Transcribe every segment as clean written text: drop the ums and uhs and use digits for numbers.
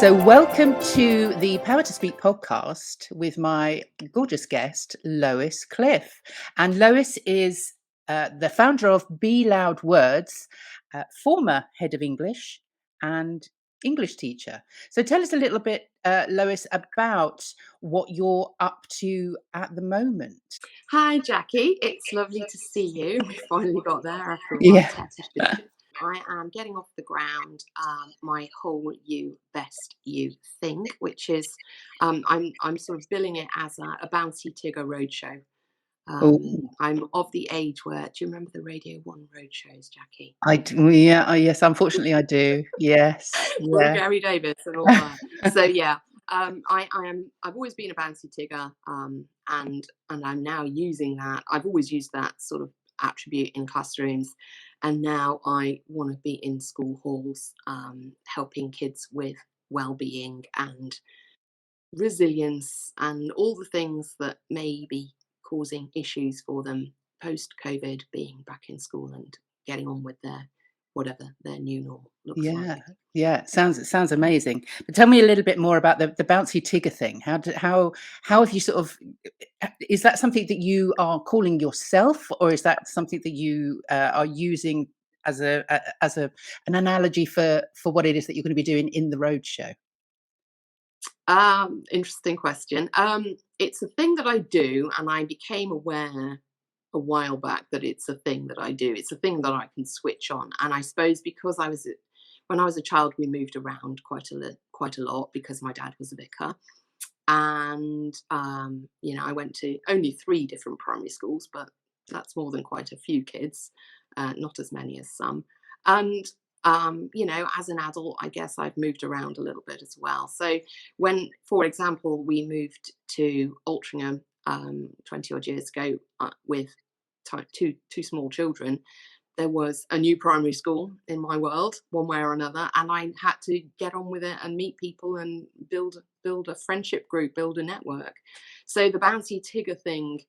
So, welcome to the Power to Speak podcast with my gorgeous guest, Lois Cliff. And Lois is the founder of Be Loud Words, former head of English and English teacher. So, tell us a little bit, Lois, about what you're up to at the moment. Hi, Jackie. It's lovely to see you. We finally got there after a while Yeah. texting. I am getting off the ground my whole You Best You thing, which is I'm sort of billing it as a Bouncy Tigger roadshow. Oh, I'm of the age where, do you remember the Radio 1 roadshows, Jackie? I do. Yeah. Oh, yes. Unfortunately, I do. Yes. From Yeah. Gary Davis and all that. So yeah, I've always been a bouncy tigger, and I'm now using that. I've always used that sort of attribute in classrooms, and now I want to be in school halls, helping kids with well-being and resilience and all the things that may be causing issues for them post COVID, being back in school and getting on with their whatever their new normal looks Yeah, like. yeah, it sounds amazing. But tell me a little bit more about the bouncy Tigger thing. How have you sort of is that something that you are calling yourself, or is that something that you are using as an analogy for what it is that you're going to be doing in the roadshow? Interesting question. It's a thing that I do, and I became aware a while back that it's a thing that I do. It's a thing that I can switch on, and I suppose because when I was a child, we moved around quite a lot because my dad was a vicar, and I went to only 3 different primary schools, but that's more than quite a few kids, not as many as some. And as an adult, I guess I've moved around a little bit as well. So when, for example, we moved to Altrincham 20 odd years ago with two small children, there was a new primary school in my world, one way or another, and I had to get on with it and meet people and build a friendship group, build a network. So the bouncy Tigger thing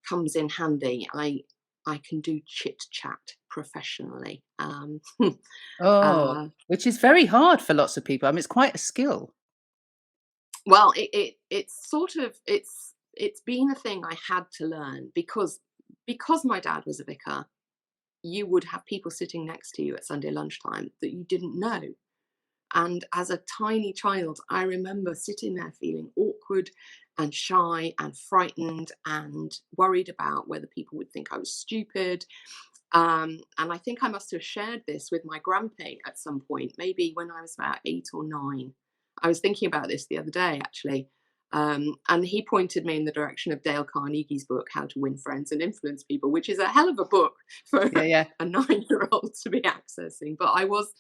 comes in handy. I can do chit chat professionally. Oh, uh, which is very hard for lots of people. I mean, it's quite a skill. well, it's sort of it's been a thing I had to learn because my dad was a vicar. You would have people sitting next to you at Sunday lunchtime that you didn't know. And as a tiny child, I remember sitting there feeling awkward and shy and frightened and worried about whether people would think I was stupid. And I think I must have shared this with my grandpa at some point, maybe when I was about 8 or 9. I was thinking about this the other day, actually. And he pointed me in the direction of Dale Carnegie's book, How to Win Friends and Influence People, which is a hell of a book for Yeah, yeah. a 9-year-old to be accessing. But I was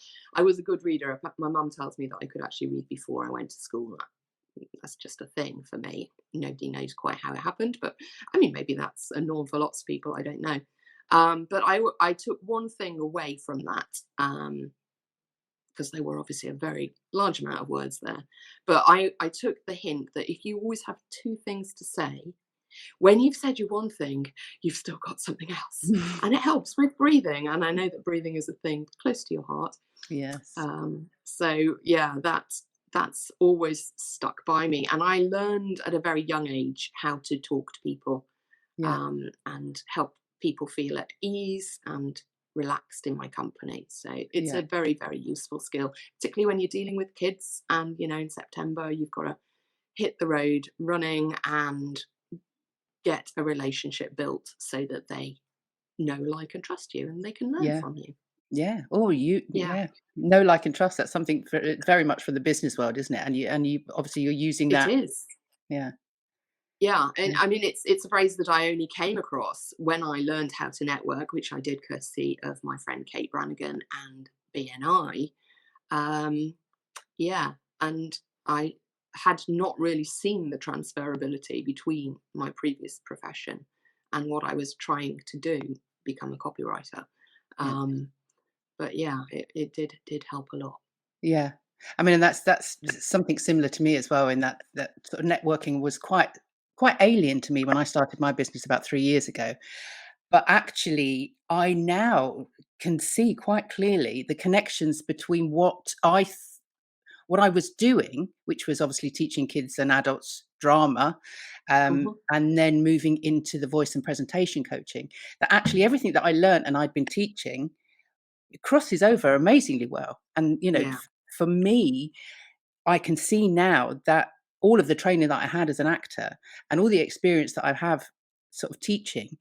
a good reader. My mum tells me that I could actually read before I went to school. That's just a thing for me. Nobody knows quite how it happened, but I mean, maybe that's a norm for lots of people. I don't know. But I took one thing away from that, because there were obviously a very large amount of words there. But I took the hint that if you always have 2 things to say, when you've said your one thing, you've still got something else. And it helps with breathing. And I know that breathing is a thing close to your heart. Yes. So yeah, that's always stuck by me. And I learned at a very young age how to talk to people, Yeah. and help people feel at ease and relaxed in my company. So it's Yeah. a very, very useful skill, particularly when you're dealing with kids. And in September, you've got to hit the road running and get a relationship built so that they know, like, and trust you, and they can learn Yeah. from you. Yeah. Oh, Yeah, yeah. Know, like, and trust. That's something very much for the business world, isn't it? And you obviously you're using it that. is. Yeah. Yeah, and Yeah. I mean, it's a phrase that I only came across when I learned how to network, which I did courtesy of my friend Kate Brannigan and BNI. Um, yeah, and I had not really seen the transferability between my previous profession and what I was trying to do, become a copywriter. Yeah. Um, but yeah, it did help a lot. Yeah. I mean, and that's something similar to me as well. In that sort of networking was quite alien to me when I started my business about 3 years ago. But actually, I now can see quite clearly the connections between what I was doing, which was obviously teaching kids and adults drama, Mhm. and then moving into the voice and presentation coaching, that actually everything that I learned and I'd been teaching, it crosses over amazingly well. And, Yeah. for me, I can see now that all of the training that I had as an actor and all the experience that I have sort of teaching,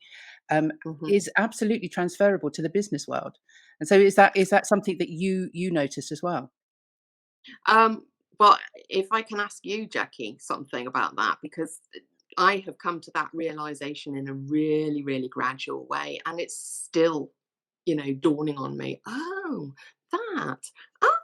um, Mhm. is absolutely transferable to the business world. And so is that something that you noticed as well? Um, well, if I can ask you, Jackie, something about that, because I have come to that realization in a really, really gradual way, and it's still, dawning on me. Oh, that.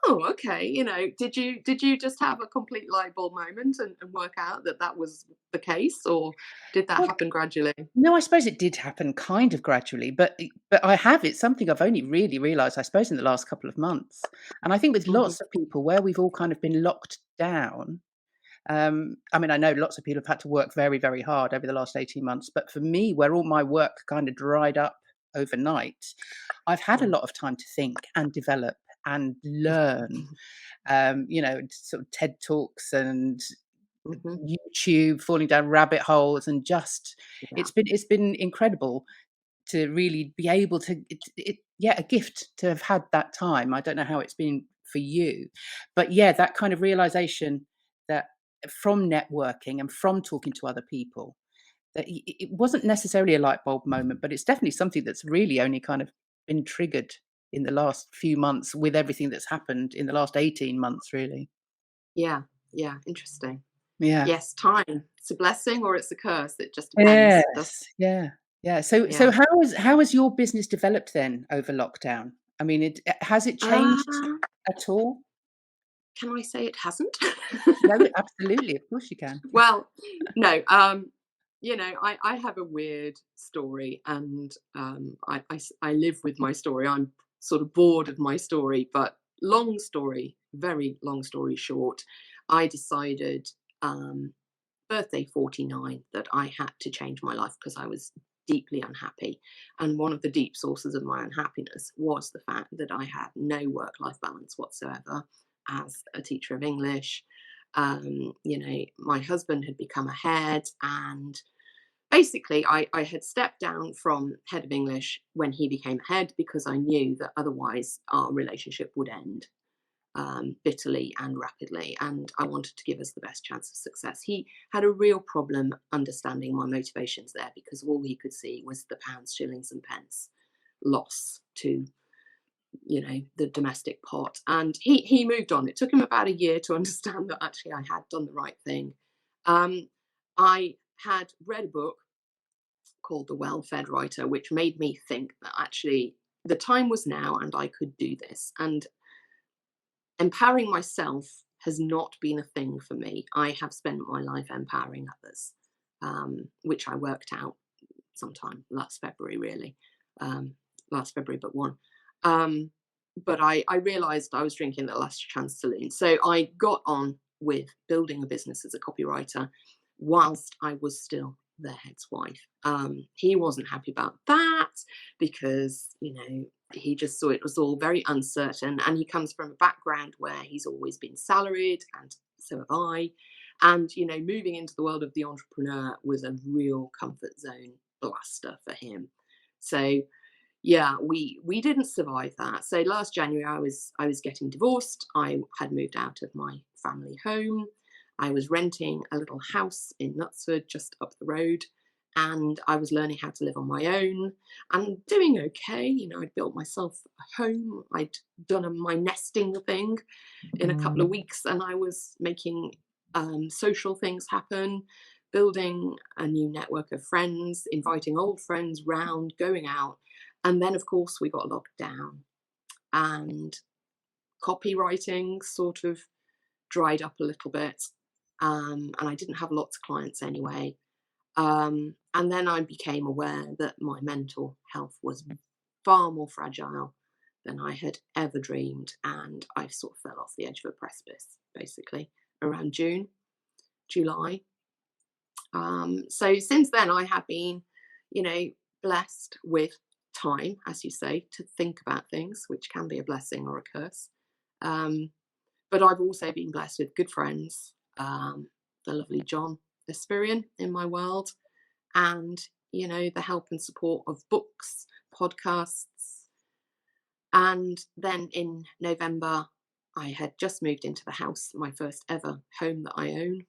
Oh, okay. Did you just have a complete light bulb moment and work out that that was the case, or did that Well, happen gradually? no, I suppose it did happen kind of gradually, but I have it's something I've only really realized, I suppose, in the last couple of months. And I think with Hmm. lots of people where we've all kind of been locked down. I mean, I know lots of people have had to work very, very hard over the last 18 months, but for me, where all my work kind of dried up overnight, I've had a lot of time to think and develop and learn. Sort of TED Talks and Hmm. YouTube, falling down rabbit holes, and just Yeah. it's been incredible to really be able to yeah, a gift to have had that time. I don't know how it's been for you, but yeah, that kind of realization that from networking and from talking to other people, that it wasn't necessarily a light bulb moment, but it's definitely something that's really only kind of been triggered in the last few months with everything that's happened in the last 18 months, really. Yeah. Yeah. Interesting. Yeah. Yes, time. It's a blessing or it's a curse. It just depends. Does Yes. Yeah. Yeah. So Yeah. how has your business developed then over lockdown? I mean, has it changed Uh, at all? can I say it hasn't? No, absolutely. Of course you can. Well, no. I have a weird story, and I live with my story. I'm sort of bored of my story, but long story, very long story short, I decided, um, birthday 49, that I had to change my life because I was deeply unhappy. And one of the deep sources of my unhappiness was the fact that I had no work life balance whatsoever as a teacher of English. My husband had become a head, and basically, I had stepped down from head of English when he became head because I knew that otherwise our relationship would end, bitterly and rapidly. And I wanted to give us the best chance of success. He had a real problem understanding my motivations there because all he could see was the pounds, shillings, and pence loss to the domestic pot. And he moved on. It took him about a year to understand that actually I had done the right thing. Um, i had read a book called The Well Fed Writer, which made me think that actually the time was now and I could do this. And empowering myself has not been a thing for me. I have spent my life empowering others, which I worked out sometime last February, really. Last February, but one. Um, but I realized I was drinking the last chance saloon. So I got on with building a business as a copywriter whilst I was still the head's wife. He wasn't happy about that because, he just saw it was all very uncertain. And he comes from a background where he's always been salaried, and so have I. And, moving into the world of the entrepreneur was a real comfort zone blaster for him. So yeah, we didn't survive that. So last January I was getting divorced. I had moved out of my family home. I was renting a little house in Knutsford just up the road, and I was learning how to live on my own and doing okay. I'd built myself a home. I'd done my nesting thing in a couple of weeks, and I was making social things happen, building a new network of friends, inviting old friends round, going out. And then, of course, we got locked down, and copywriting sort of dried up a little bit. And I didn't have lots of clients anyway. And then I became aware that my mental health was far more fragile than I had ever dreamed. And I sort of fell off the edge of a precipice, basically, around June, July. So since then, I have been, you know, blessed with time, as you say, to think about things, which can be a blessing or a curse. Um, But I've also been blessed with good friends, the lovely John Espirian in my world, and the help and support of books, podcasts. And then in November, I had just moved into the house, my first ever home that I own,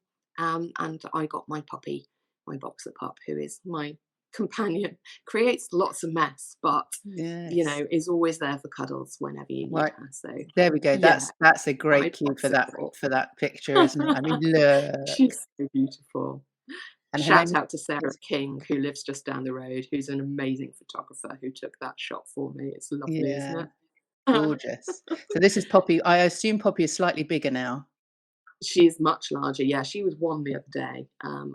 and I got my puppy, my boxer pup, who is my companion. Creates lots of mess, but Yes. is always there for cuddles whenever you need Right. her. So There we go. yeah, That's a great my cue boxer girl. for that picture, isn't it? I mean, look. She's so beautiful. And her name Shout is out to Sarah King, who lives just down the road, who's an amazing photographer who took that shot for me. It's lovely, isn't yeah, it? gorgeous. So this is Poppy. I assume Poppy is slightly bigger now. She's much larger. Yeah, she was 1 the other day,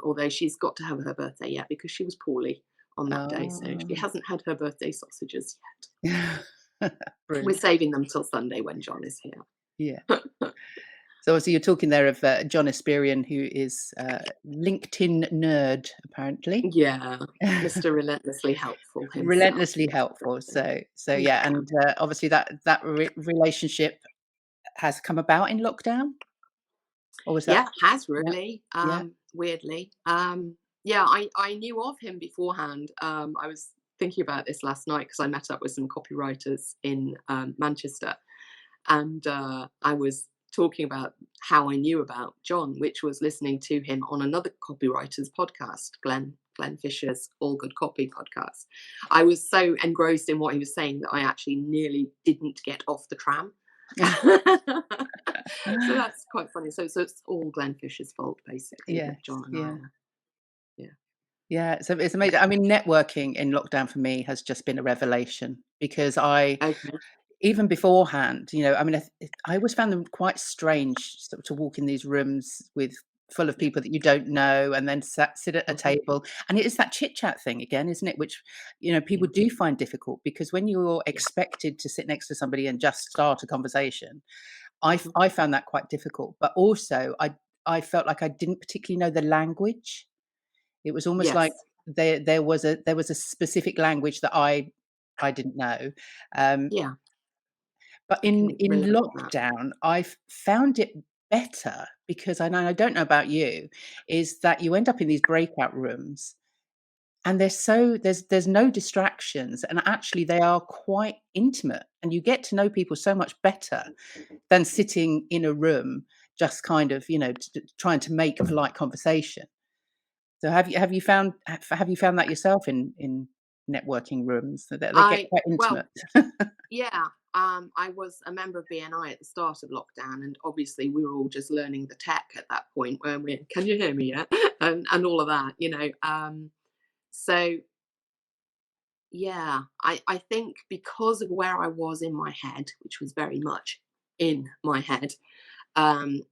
although she's got to have her birthday yet because she was poorly on that day, so she Oh. hasn't had her birthday sausages yet. We're Brilliant. saving them till Sunday when John is here. Yeah. So obviously you're talking there of John Espirian, who is LinkedIn nerd, apparently. Yeah, Mr. Relentlessly Helpful himself. Relentlessly Yes, helpful. So yeah, yeah. and obviously that relationship has come about in lockdown, or was that? Yeah, has Yeah, really, yeah. weirdly. Yeah, I knew of him beforehand. I was thinking about this last night because I met up with some copywriters in Manchester, and I was talking about how I knew about John, which was listening to him on another copywriter's podcast, Glenn Fisher's All Good Copy podcast. I was so engrossed in what he was saying that I actually nearly didn't get off the tram. So that's quite funny. So it's all Glenn Fisher's fault, basically, Yes, that John and I yeah. are. Yeah. Yeah, so it's amazing. I mean, networking in lockdown for me has just been a revelation because I, Okay. even beforehand, I mean, I always found them quite strange to walk in these rooms with full of Yeah. people that you don't know and then sit at a Mhm. table. And it is that chit chat thing again, isn't it? Which, Yeah. people do find difficult because when you're Yeah. expected to sit next to somebody and just start a conversation, Mhm. I found that quite difficult. But also, I felt like I didn't particularly know the language. It was almost like Yes. there was a specific language that I didn't know. Um, Yeah. but I can in relate to that. lockdown, I've found it better because I don't know about you, is that you end up in these breakout rooms and there's no distractions, and actually they are quite intimate, and you get to know people so much better than sitting in a room just kind of, trying to make a polite conversation. So have you found that yourself in networking rooms that they get I quite well, intimate? yeah. I was a member of BNI at the start of lockdown, and obviously we were all just learning the tech at that point, weren't we? Can you hear me yet? And all of that. So yeah, I think because of where I was in my head, which was very much in my head, um,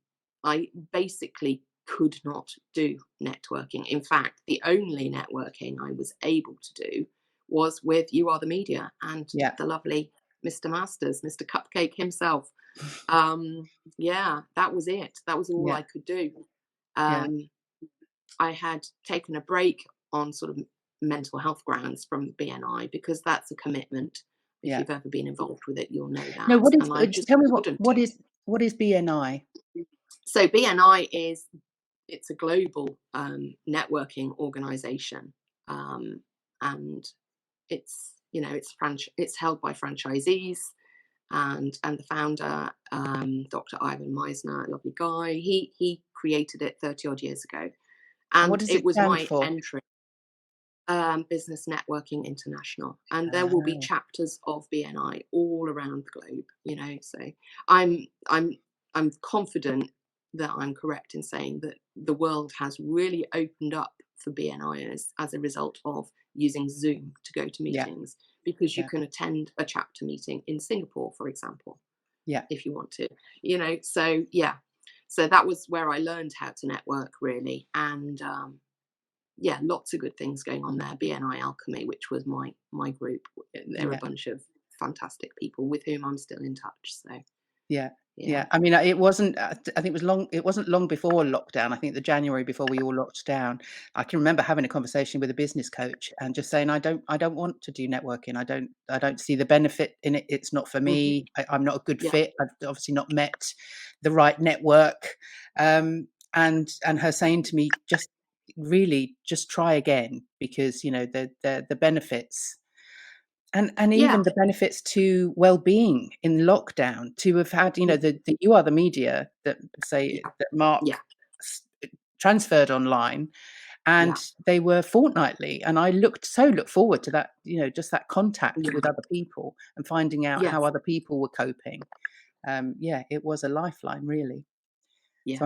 I basically could not do networking. In fact, the only networking I was able to do was with You Are the Media and Yeah, the lovely Mr. Masters, Mr. Cupcake himself. Yeah, that was it. That was all yeah, I could do. yeah, Um, I had taken a break on sort of mental health grounds from BNI because that's a commitment. If yeah. you've ever been involved with it, you'll know No, that. what is And I just just tell me couldn't. what is BNI? So BNI it's a global networking organization, and it's held by franchisees, and the founder, Dr. Ivan Meisner, a lovely guy. He created it 30 odd years ago, And what and does it it was stand my for? entry. Business Networking International, and there will be Oh, chapters of BNI all around the globe. So I'm I'm I'm confident that I'm correct in saying that the world has really opened up for BNIers as a result of using Zoom to go to yeah, meetings, because you yeah, can attend a chapter meeting in Singapore, for example, yeah, if you want to. So yeah, so that was where I learned how to network really, and yeah, lots of good things going on there. BNI Alchemy, which was my group, they're a yeah, bunch of fantastic people with whom I'm still in touch. So yeah. Yeah. Yeah, I mean, it wasn't, I think it was long it wasn't long before lockdown, I think the January before we all locked down, I can remember having a conversation with a business coach and just saying, "I don't want to do networking. I don't see the benefit in it. It's not for Hmm. me. I'm not a good Yeah. fit. I've obviously not met the right network." And her saying to me, "Just really just try again because, the benefits and Yeah. even the benefits to well-being in lockdown, to have had, Mhm. the You Are the Media that say Yeah. that Mark Yeah. s transferred online, Yeah. and they were fortnightly, and I looked forward to that, just that contact Yeah. with other people and finding out how Yes. other people were coping. Yeah, it was a lifeline, really. So Yeah.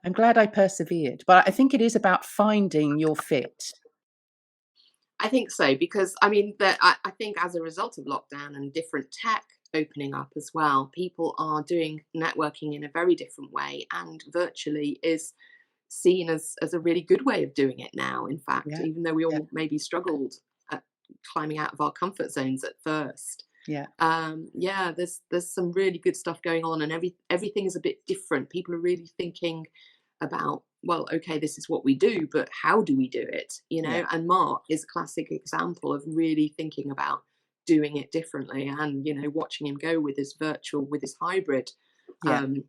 I'm glad I persevered, but I think it is about finding your fit. I think so because I mean I think as a result of lockdown and different tech opening up as well, people are doing networking in a very different way, and virtually is seen as a really good way of doing it now. In fact, Yeah, even though we yeah, all maybe struggled at climbing out of our comfort zones at first, yeah, yeah, there's some really good stuff going on, and everything is a bit different. People are really thinking about, well, okay, this is what we do, but how do we do it? yeah, And Mark is a classic example of really thinking about doing it differently, and watching him go with his virtual, with his hybrid yeah. um,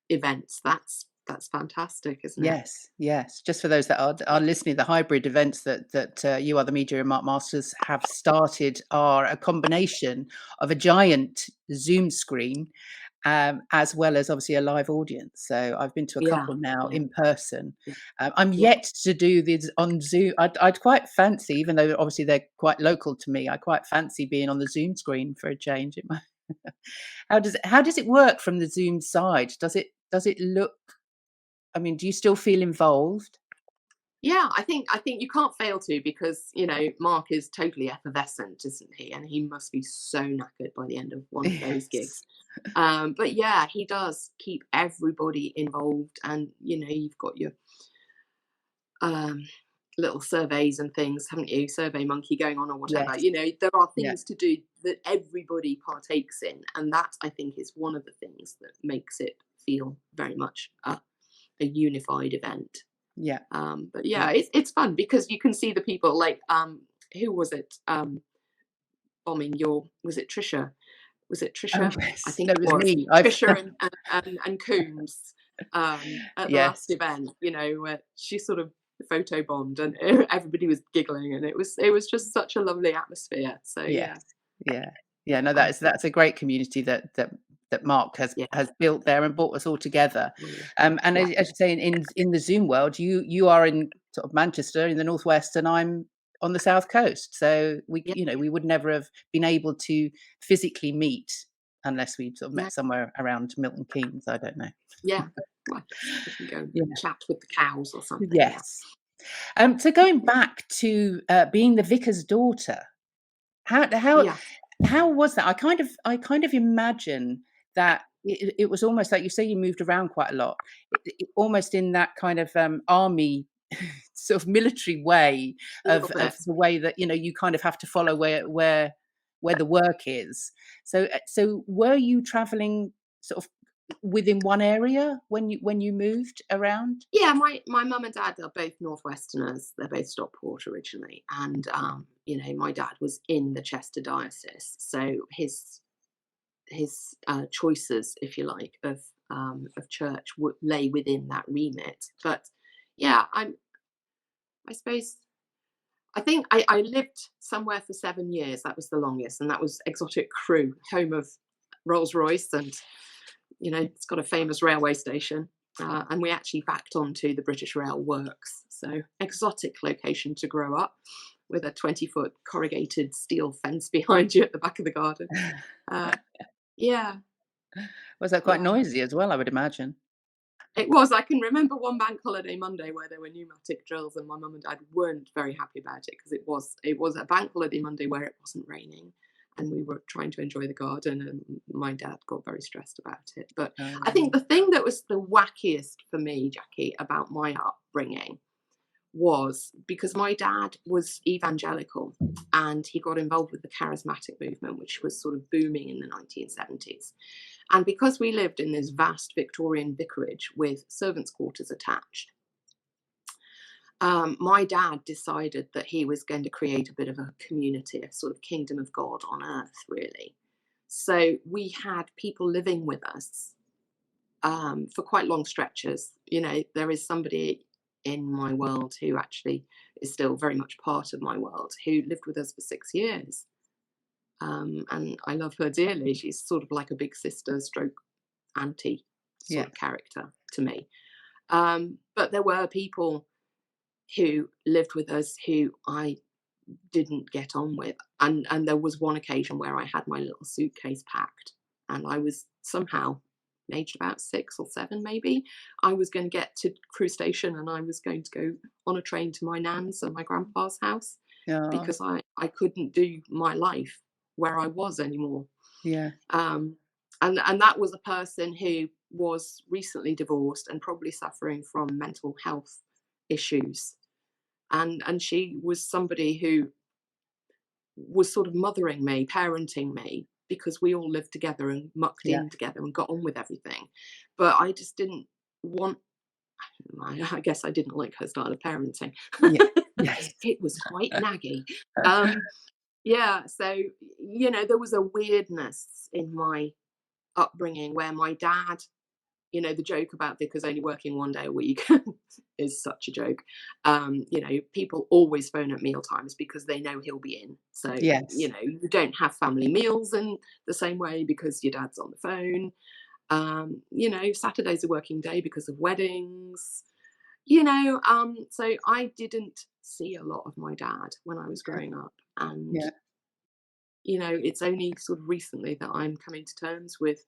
events. That's fantastic, isn't it? Yes, yes. Just for those that are listening, the hybrid events that You Are the Media and Mark Masters have started are a combination of a giant Zoom screen, as well as obviously a live audience. So I've been to a Yeah, couple now yeah, in person. yeah, I'm yeah, yet to do these on Zoom. I'd quite fancy, even though obviously they're quite local to me, I quite fancy being on the Zoom screen for a change. It might how does it work from the Zoom side? Does it look, I mean, do you still feel involved? yeah. I think you can't fail to, because Mark is totally effervescent, isn't he? And he must be so knackered by the end of one of those Yes. gigs. But yeah, he does keep everybody involved, and you've got your um, little surveys and things, haven't you? Survey Monkey going on or whatever. Yes. There are Yeah. things to do that everybody partakes in, and that, I think, is one of the things that makes it feel very much a unified event. Yeah. But Yeah. yeah, it's fun because you can see the people, like who was it bombing your, was it Trisha? Was it Oh, Trisha? I yes. think No, it it was was me. I've Trisha and Coombs at the last yes. event. Where she sort of photo bombed, and everybody was giggling, and it was just such a lovely atmosphere. So Yes. yeah, Yeah. Yeah, no, I that's a great community that Mark has yeah, has built there and brought us all together. mm, And yeah, as you say, in the Zoom world, you are in sort of Manchester in the Northwest, and I'm on the South Coast. So yeah, we would never have been able to physically meet unless we sort of no, met somewhere around Milton Keynes. I don't know. yeah. Well, we can go and Yeah. chat with the cows or something. Yeah, Yes. So going back to being the vicar's daughter, how how yeah, how was that? I kind of imagine that it was almost like, you say you moved around quite a lot, almost in that kind of army sort of military way a little of bit. the way that you kind of have to follow where the work is. So were you traveling sort of within one area when you moved around? Yeah, my mum and dad are both Northwesterners. They're both Stockport originally, and my dad was in the Chester diocese, so his choices, if you like, of church would lay within that remit. But yeah, I suppose I think I lived somewhere for 7 years. That was the longest, and that was Exotic Crew, home of Rolls Royce, and it's got a famous railway station. And we actually backed onto the British Rail Works. So, exotic location to grow up, with a 20-foot corrugated steel fence behind you at the back of the garden. Uh, yeah, Was that quite yeah. noisy as well, I would imagine? It was. I can remember one bank holiday Monday where there were pneumatic drills, and my mum and dad weren't very happy about it, because it was a bank holiday Monday where it wasn't raining, and we were trying to enjoy the garden, and my dad got very stressed about it. But I think Oh, the thing that was the wackiest for me, Jackie, about my upbringing was because my dad was evangelical, and he got involved with the charismatic movement, which was sort of booming in the 1970s. And because we lived in this vast Victorian vicarage with servants' quarters attached, my dad decided that he was going to create a bit of a community, a sort of kingdom of God on earth, really. So we had people living with us for quite long stretches. You know, there is somebody in my world who actually is still very much part of my world, who lived with us for 6 years. And I love her dearly. She's sort of like a big sister stroke auntie Yeah. sort of character to me. But there were people who lived with us who I didn't get on with. And there was one occasion where I had my little suitcase packed, and I was somehow, aged about 6 or 7 maybe, I was going to get to Crewe Station and I was going to go on a train to my nan's and my grandpa's house, Yeah. because I couldn't do my life where I was anymore. Yeah. And that was a person who was recently divorced and probably suffering from mental health issues. And she was somebody who was sort of mothering me, parenting me, because we all lived together and mucked Yeah. in together and got on with everything. But I just didn't want, I guess I didn't like her style of parenting. Yeah. Yes. It was quite naggy. Yeah, so, you know, there was a weirdness in my upbringing where my dad, you know, the joke about Vickers only working 1 day a week is such a joke. You know, people always phone at meal times because they know he'll be in. So, Yes. you know, you don't have family meals in the same way because your dad's on the phone. You know, Saturday's a working day because of weddings. You know, so I didn't see a lot of my dad when I was growing up. And, Yeah. you know, it's only sort of recently that I'm coming to terms with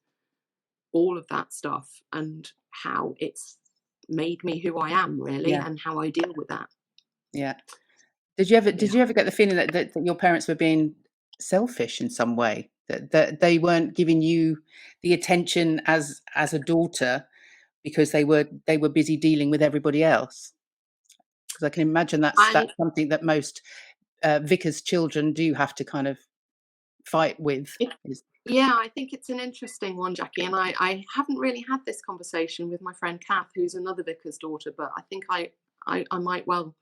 all of that stuff and how it's made me who I am, really, Yeah. and how I deal with that. Yeah. Did you Yeah. ever get the feeling that your parents were being selfish in some way? That they weren't giving you the attention as a daughter because they were busy dealing with everybody else? Because I can imagine I that's something that most vicars' children do have to kind of fight with. it, Is yeah, I think it's an interesting one, Jackie, and I haven't really had this conversation with my friend Kath, who's another vicar's daughter, but I think I might well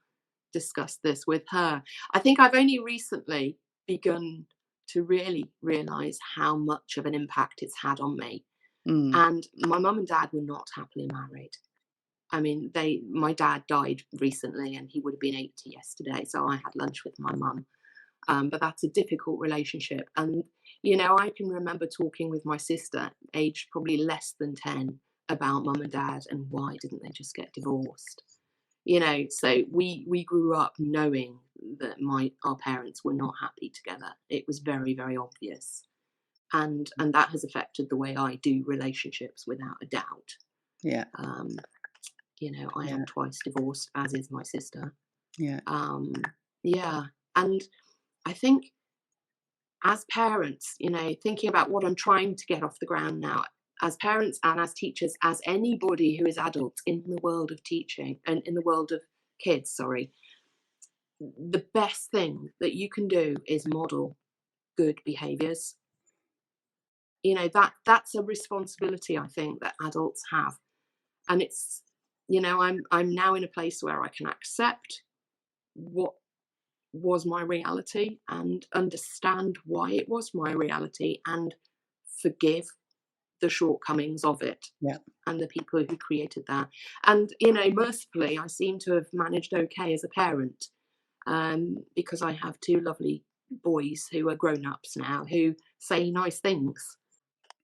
discuss this with her. I think I've only recently begun to really realise how much of an impact it's had on me. mm, And my mum and dad were not happily married. I mean, my dad died recently and he would have been 80 yesterday. So I had lunch with my mum. But that's a difficult relationship. And, you know, I can remember talking with my sister, aged probably less than 10, about mum and dad and why didn't they just get divorced? You know, so we grew up knowing that our parents were not happy together. It was very, very obvious. And that has affected the way I do relationships without a doubt. yeah, Um, you know, I yeah, am twice divorced, as is my sister. yeah, Um, yeah. And I think as parents, you know, thinking about what I'm trying to get off the ground now, as parents and as teachers, as anybody who is adult in the world of teaching and in the world of kids, sorry, the best thing that you can do is model good behaviors. You know, that's a responsibility I think that adults have. And it's, you know, I'm now in a place where I can accept what was my reality and understand why it was my reality and forgive the shortcomings of it yeah, and the people who created that. And, you know, mercifully, I seem to have managed okay as a parent, because I have 2 lovely boys who are grown ups now who say nice things.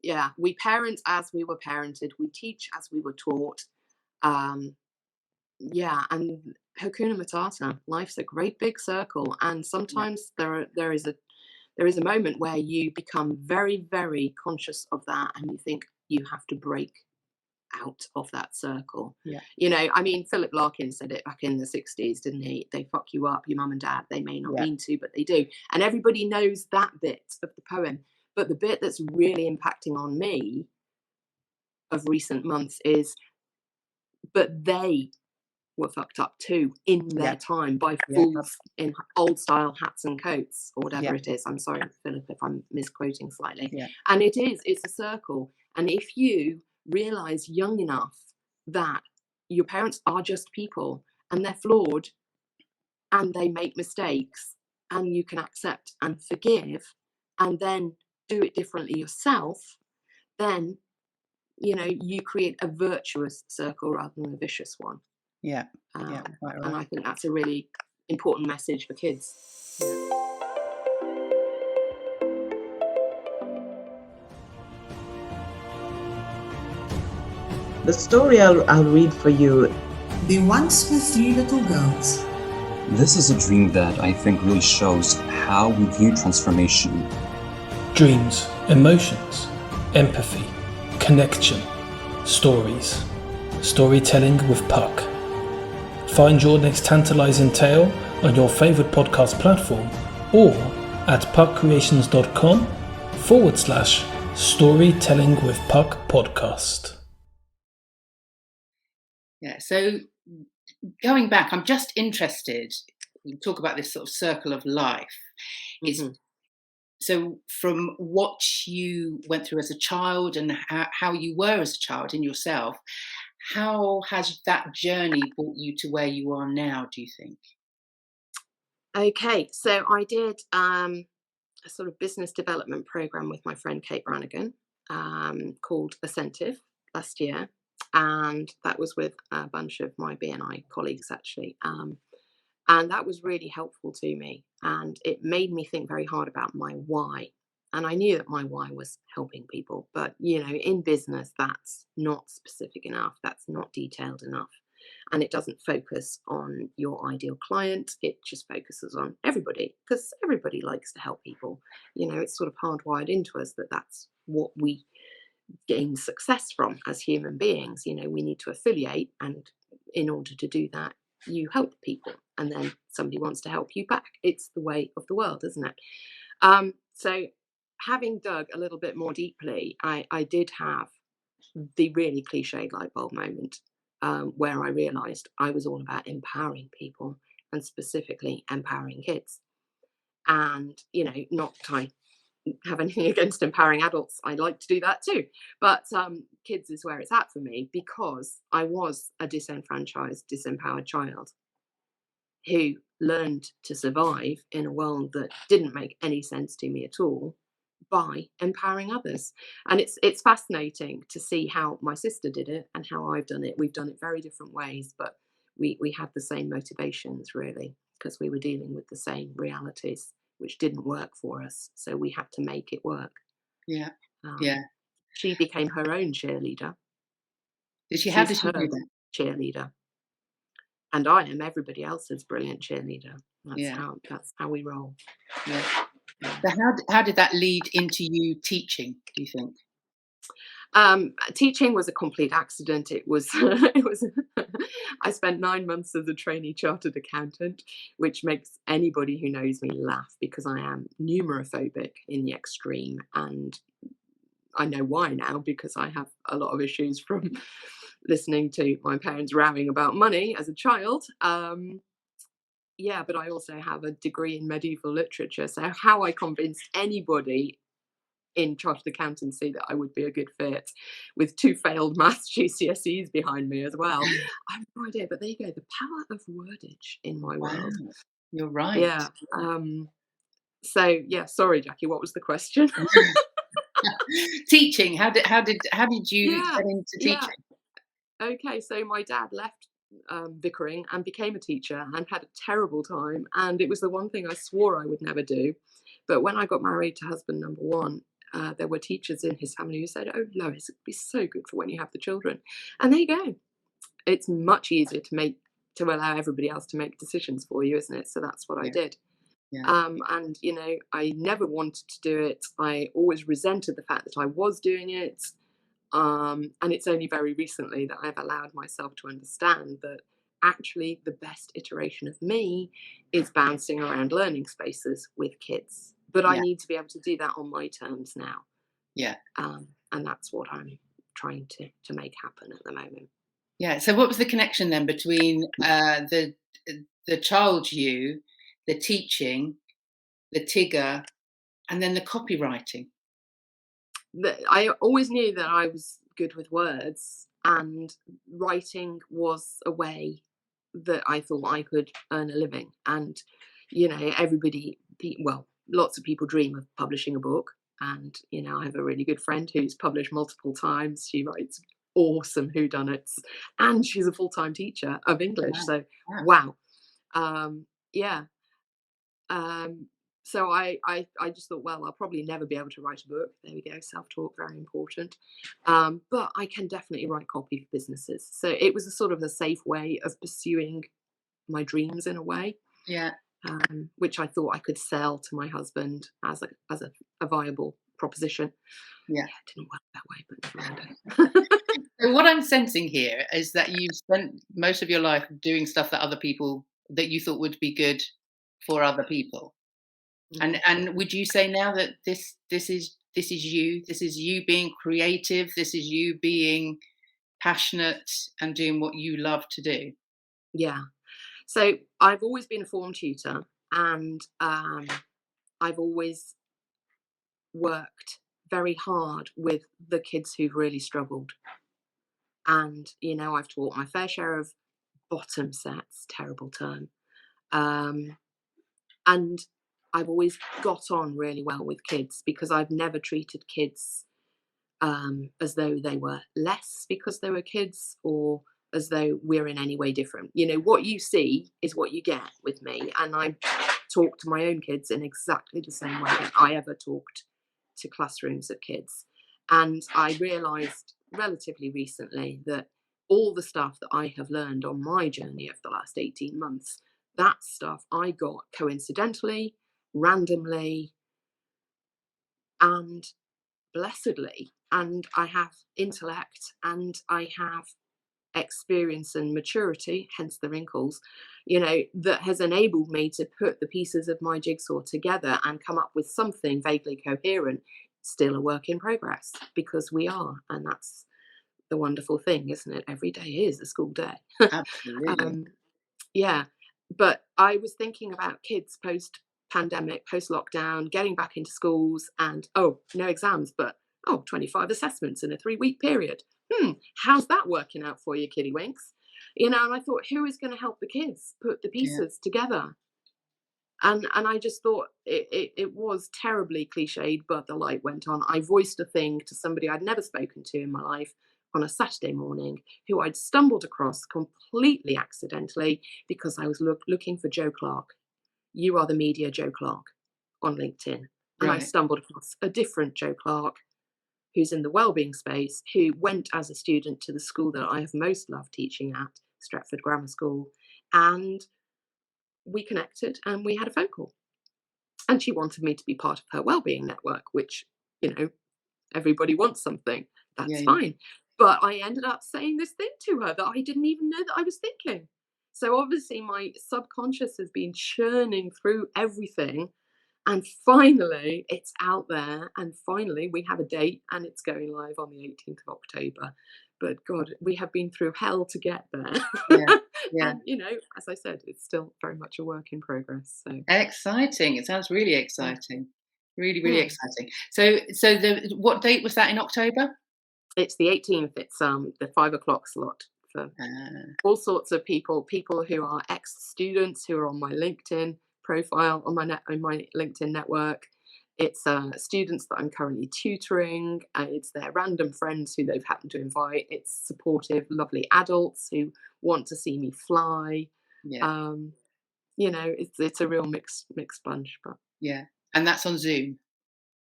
Yeah, we parent as we were parented, we teach as we were taught. Um, yeah, and Hakuna Matata, life's a great big circle, and yeah, sometimes there is a moment where you become very, very conscious of that, and you think you have to break out of that circle. yeah, You know, I mean, Philip Larkin said it back in the 60s, didn't he? They fuck you up, your mum and dad. They may not yeah, mean to, but they do. And everybody knows that bit of the poem. But the bit that's really impacting on me of recent months is, but they were fucked up too in yeah, their time by yeah, fools in old style hats and coats or whatever yeah, it is. I'm sorry, Philip, if I'm misquoting slightly. yeah, And it's a circle. And if you realize young enough that your parents are just people and they're flawed and they make mistakes, and you can accept and forgive and then do it differently yourself, then you create a virtuous circle rather than a vicious one. Yeah. Yeah. Quite And I right. think that's a really important message for kids. The story I'll read for you. There once were three little girls. This is a dream that I think really shows how we view transformation. Dreams, emotions, empathy, connection, stories. Storytelling with Puck. Find your next tantalizing tale on your favorite podcast platform or at puckcreations.com/storytelling with Puck podcast. Yeah. So going back, I'm just interested. You talk about this sort of circle of life. Mm-hmm. So from what you went through as a child and how you were as a child in yourself, how has that journey brought you to where you are now, do you think? Okay, so I did a sort of business development program with my friend Kate Brannigan called Ascentive last year. And that was with a bunch of my BNI colleagues, actually. And that was really helpful to me. And it made me think very hard about my why. And I knew that my why was helping people. But, in business, that's not specific enough. That's not detailed enough. And it doesn't focus on your ideal client. It just focuses on everybody, because everybody likes to help people. It's sort of hardwired into us that that's what we gain success from as human beings. We need to affiliate, and in order to do that, you help people, and then somebody wants to help you back. It's the way of the world, isn't it? So having dug a little bit more deeply, I did have the really cliched light bulb moment where I realized I was all about empowering people, and specifically empowering kids. And not that I have anything against empowering adults. I like to do that too. But kids is where it's at for me, because I was a disenfranchised, disempowered child who learned to survive in a world that didn't make any sense to me at all by empowering others. And it's fascinating to see how my sister did it and how I've done it. We've done it very different ways, but we had the same motivations, really, because we were dealing with the same realities which didn't work for us. So we had to make it work. Yeah. She became her own cheerleader. How did She's she do her that? cheerleader. And I am everybody else's brilliant cheerleader. Yeah. That's how we roll. Yeah. So how did that lead into you teaching, do you think? Teaching was a complete accident. It was I spent 9 months as a trainee chartered accountant, which makes anybody who knows me laugh, because I am numerophobic in the extreme. And I know why now, because I have a lot of issues from listening to my parents rowing about money as a child. But I also have a degree in medieval literature. So how I convinced anybody in chartered accountancy that I would be a good fit, with 2 failed maths GCSEs behind me as well, I have no idea. But there you go, the power of wordage in my world. Wow. You're right. Yeah. Sorry, Jackie, what was the question? Teaching. How did you get into teaching? Okay, so my dad left vicaring and became a teacher, and had a terrible time. And it was the one thing I swore I would never do. But when I got married to husband number one, there were teachers in his family who said, "Oh, Lois, it'd be so good for when you have the children." And there you go. It's much easier to allow everybody else to make decisions for you, isn't it? So that's what I did. Yeah. And I never wanted to do it. I always resented the fact that I was doing it. And it's only very recently that I've allowed myself to understand that actually the best iteration of me is bouncing around learning spaces with kids. But I need to be able to do that on my terms now. Yeah. And that's what I'm trying to make happen at the moment. Yeah. So what was the connection then between the child you, the teaching, the Tigger, and then the copywriting? I always knew that I was good with words, and writing was a way that I thought I could earn a living. And well, lots of people dream of publishing a book, and I have a really good friend who's published multiple times. She writes awesome whodunits, and she's a full-time teacher of English. So wow. Yeah. So I just thought, well, I'll probably never be able to write a book. There we go, self-talk, very important. But I can definitely write copy for businesses. So it was a sort of a safe way of pursuing my dreams in a way, Yeah. which I thought I could sell to my husband as a viable proposition. Yeah. It didn't work that way, but never mind. So what I'm sensing here is that you've spent most of your life doing stuff that you thought would be good for other people. And would you say now that this is you being creative, this is you being passionate and doing what you love to do? Yeah. So I've always been a form tutor, and I've always worked very hard with the kids who've really struggled. And, I've taught my fair share of bottom sets, terrible term. And I've always got on really well with kids, because I've never treated kids as though they were less because they were kids, or as though we're in any way different. What you see is what you get with me. And I talk to my own kids in exactly the same way that I ever talked to classrooms of kids. And I realised relatively recently that all the stuff that I have learned on my journey of the last 18 months, that stuff I got coincidentally, randomly, and blessedly. And I have intellect, and I have experience and maturity, hence the wrinkles, that has enabled me to put the pieces of my jigsaw together and come up with something vaguely coherent. Still a work in progress, because we are, and that's the wonderful thing, isn't it? Every day is a school day. Absolutely. Yeah. But I was thinking about kids post pandemic, post lockdown, getting back into schools, and no exams, but 25 assessments in a 3-week period. How's that working out for you, kiddie winks? And I thought, who is going to help the kids put the pieces together? And I just thought it was terribly cliched, but the light went on. I voiced a thing to somebody I'd never spoken to in my life on a Saturday morning, who I'd stumbled across completely accidentally, because I was looking for Joe Clark. You Are the Media Joe Clark on LinkedIn. And I stumbled across a different Joe Clark, who's in the wellbeing space, who went as a student to the school that I have most loved teaching at, Stretford Grammar School. And we connected, and we had a phone call. And she wanted me to be part of her wellbeing network, which, everybody wants something. That's fine. But I ended up saying this thing to her that I didn't even know that I was thinking. So obviously my subconscious has been churning through everything. And finally, it's out there. And finally, we have a date, and it's going live on the 18th of October. But God, we have been through hell to get there. And, as I said, it's still very much a work in progress. So Exciting. It sounds really exciting. Really, really exciting. So what date was that in October? It's the 18th. It's the 5:00 slot for all sorts of people who are ex-students, who are on my LinkedIn profile, on my LinkedIn network. It's students that I'm currently tutoring. It's their random friends who they've happened to invite. It's supportive, lovely adults who want to see me fly. It's a real mixed bunch. But and that's on Zoom.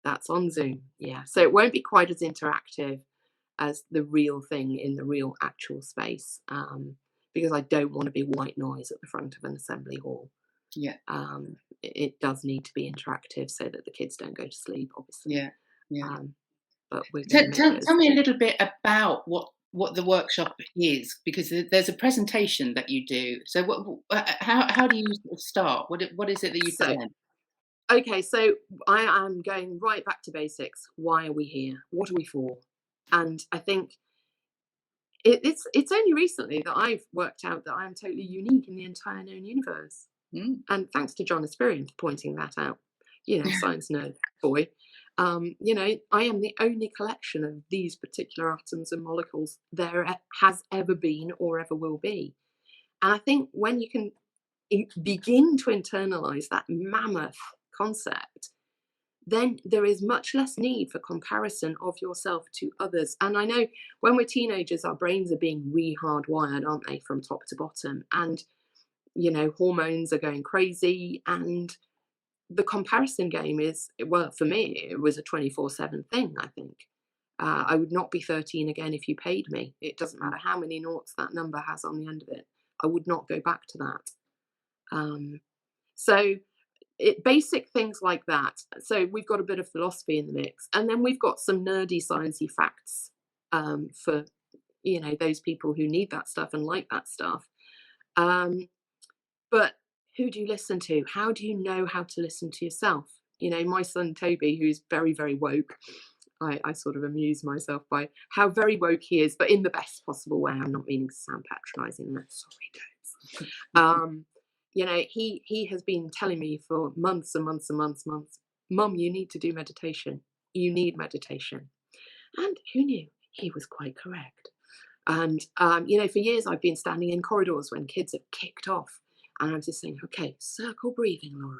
That's on Zoom. Yeah, so it won't be quite as interactive as the real thing in the real actual space, because I don't want to be white noise at the front of an assembly hall. It does need to be interactive so that the kids don't go to sleep, obviously. But tell me a little bit about what the workshop is, because there's a presentation that you do. So how do you start? What is it that you present? Okay, so I am going right back to basics. Why are we here? What are we for? And I think it's only recently that I've worked out that I am totally unique in the entire known universe. And thanks to John Espirian for pointing that out. Science nerd boy. You know, I am the only collection of these particular atoms and molecules there has ever been or ever will be. And I think when you can begin to internalize that mammoth concept, then there is much less need for comparison of yourself to others. And I know when we're teenagers, our brains are being re-hardwired, aren't they, from top to bottom? And, you know, hormones are going crazy. And the comparison game is, well, for me, it was a 24/7 thing, I think. I would not be 13 again if you paid me. It doesn't matter how many noughts that number has on the end of it. I would not go back to that. So basic things like that. So we've got a bit of philosophy in the mix, and then we've got some nerdy sciencey facts for, you know, those people who need that stuff and like that stuff. But who do you listen to? How do you know how to listen to yourself? You know, my son Toby, who's very, very woke, I sort of amuse myself by how very woke he is, but in the best possible way. I'm not meaning to sound patronizing there. Sorry, Tobes. You know, he has been telling me for months and months and months, Mum, you need to do meditation. You need meditation. And who knew? He was quite correct. And, you know, for years I've been standing in corridors when kids have kicked off. And I'm just saying, okay, circle breathing, Lauren.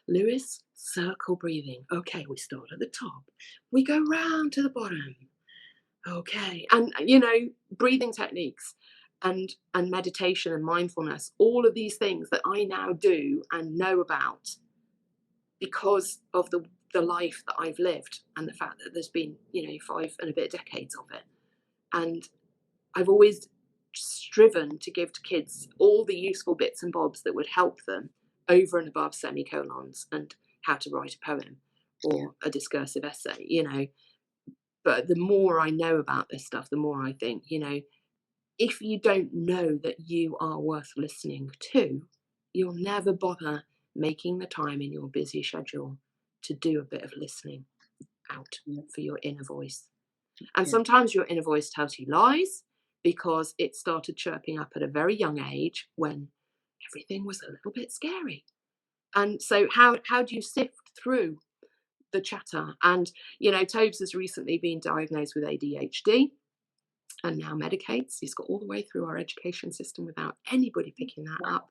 Lewis, circle breathing. Okay, we start at the top. We go round to the bottom. Okay. And, you know, breathing techniques and meditation and mindfulness, all of these things that I now do and know about because of the life that I've lived and the fact that there's been, you know, 5 and a bit decades of it. And I've always striven to give to kids all the useful bits and bobs that would help them over and above semicolons and how to write a poem or a discursive essay, you know. But the more I know about this stuff, the more I think, you know, if you don't know that you are worth listening to, you'll never bother making the time in your busy schedule to do a bit of listening out for your inner voice. And sometimes your inner voice tells you lies because it started chirping up at a very young age when everything was a little bit scary. And so how do you sift through the chatter? And, you know, Tobes has recently been diagnosed with ADHD and now medicates. He's got all the way through our education system without anybody picking that up.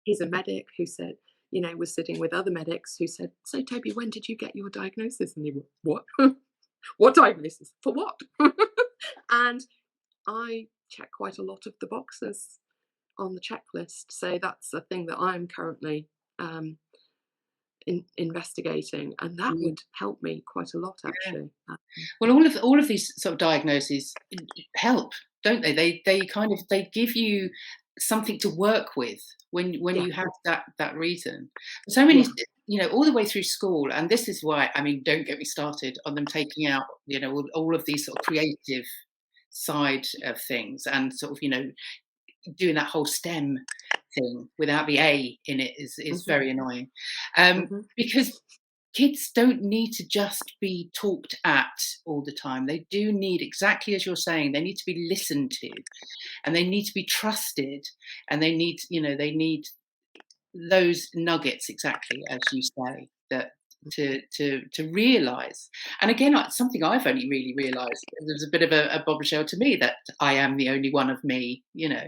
He's a medic who said, you know, was sitting with other medics who said, so Toby, when did you get your diagnosis? And he went, what? What diagnosis? For what? And I check quite a lot of the boxes on the checklist. So that's a thing that I'm currently investigating, and that would help me quite a lot, actually. Well, all of these sort of diagnoses help, don't they? They give you something to work with when you have that reason. So many, you know, all the way through school, and this is why, I mean, don't get me started on them taking out, you know, all of these sort of creative side of things, and sort of, you know, doing that whole STEM thing without the A in it is very annoying, because kids don't need to just be talked at all the time. They do need, exactly as you're saying, they need to be listened to, and they need to be trusted, and they need, you know, they need those nuggets, exactly as you say, that to realise. And again, something I've only really realised, there's a bit of a bombshell to me, that I am the only one of me, you know.